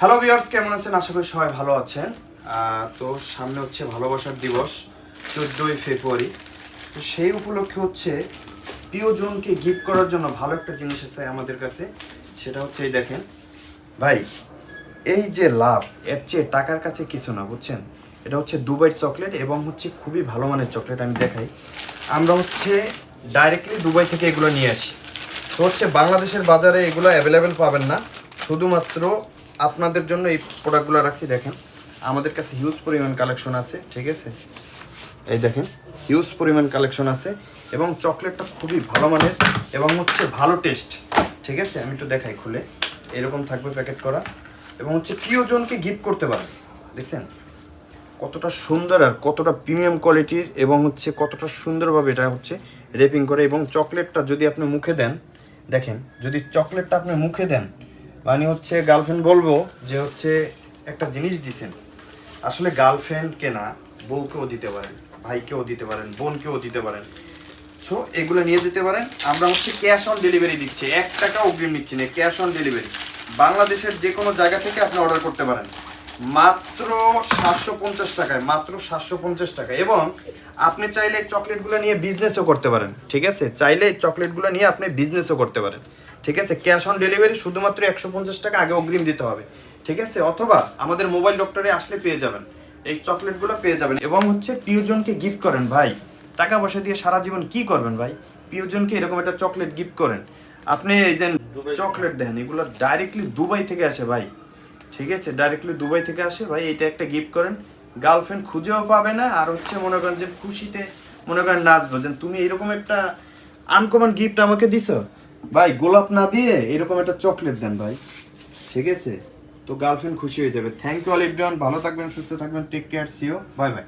Hello viewers, কেমন আছেন? আশা করি সবাই ভালো আছেন। তো সামনে হচ্ছে ভালোবাসার দিবস 14ই ফেব্রুয়ারি। তো সেই উপলক্ষে হচ্ছে প্রিয়জনকে গিফট করার জন্য ভালো একটা জিনিস আছে আমাদের কাছে। সেটা হচ্ছে এই দেখেন ভাই, এই যে লাভ, এর চেয়ে টাকার কাছে কিছু না, বুঝছেন? এটা হচ্ছে দুবাইয়ের চকলেট এবং হচ্ছে খুবই ভালো মানের চকলেট। আমি দেখাই, আমরা হচ্ছে ডাইরেক্টলি দুবাই থেকে এগুলো নিয়ে আসি। তো হচ্ছে বাংলাদেশের বাজারে এগুলো অ্যাভেলেবেল পাবেন না, শুধুমাত্র আপনাদের জন্য এই প্রোডাক্টগুলো রাখছি। দেখেন আমাদের কাছে হিউজ পরিমাণ কালেকশন আছে, ঠিক আছে? এই দেখেন হিউজ পরিমাণ কালেকশন আছে এবং চকলেটটা খুবই ভালো মানের এবং হচ্ছে ভালো টেস্ট, ঠিক আছে? আমি একটু দেখাই খুলে, এরকম থাকবে প্যাকেট করা এবং হচ্ছে প্রিয়জনকে গিফট করতে পারেন। দেখছেন কতটা সুন্দর আর কতটা প্রিমিয়াম কোয়ালিটির এবং হচ্ছে কতটা সুন্দরভাবে এটা হচ্ছে রেপিং করে। এবং চকলেটটা যদি আপনি মুখে দেন, দেখেন যদি চকলেটটা আপনি মুখে দেন, মানে হচ্ছে গার্লফ্রেন্ড বলবো যে হচ্ছে একটা জিনিস দিছেন। আসলে গার্লফ্রেন্ডকে না, বউকেও দিতে পারেন, ভাইকেও দিতে পারেন, বোনকেও দিতে পারেন। সো এগুলো নিয়ে যেতে পারেন। আমরা হচ্ছে ক্যাশ অন ডেলিভারি দিচ্ছি, 1 টাকা অগ্রিম নিচ্ছি না, ক্যাশ অন ডেলিভারি। বাংলাদেশের যে কোনো জায়গা থেকে আপনি অর্ডার করতে পারেন মাত্র 750 টাকায়, মাত্র 750 টাকা। এবং আপনি চাইলে এই চকলেটগুলো নিয়ে বিজনেসও করতে পারেন, ঠিক আছে? চাইলে এই চকলেটগুলো নিয়ে আপনি বিজনেসও করতে পারেন, ঠিক আছে? ক্যাশ অন ডেলিভারি শুধুমাত্র 150 টাকা আগে অগ্রিম দিতে হবে, ঠিক আছে? অথবা আমাদের মোবাইল ডক্টরে আসলে পেয়ে যাবেন, এই চকলেটগুলো পেয়ে যাবেন। এবং হচ্ছে প্রিয়জনকে গিফট করেন ভাই, টাকা পয়সা দিয়ে সারা জীবন কি করবেন ভাই? প্রিয়জনকে এরকম একটা চকলেট গিফট করেন। আপনি এই যে চকলেট দেন, এগুলো ডাইরেক্টলি দুবাই থেকে আসে ভাই, ঠিক আছে? ডাইরেক্টলি দুবাই থেকে আসে ভাই। এটা একটা গিফট করেন, গার্লফ্রেন্ড খুঁজেও পাবে না। আর হচ্ছে মনে করেন যে খুশিতে মনে করেন নাচবো, যে তুমি এরকম একটা আনকমন গিফট আমাকে দিছো ভাই। গোলাপ না দিয়ে এরকম একটা চকলেট দেন ভাই, ঠিক আছে? তো গার্লফ্রেন্ড খুশি হয়ে যাবে। থ্যাংক ইউ অল এভরিওয়ান, ভালো থাকবেন, সুস্থ থাকবেন, take care, see you, bye by.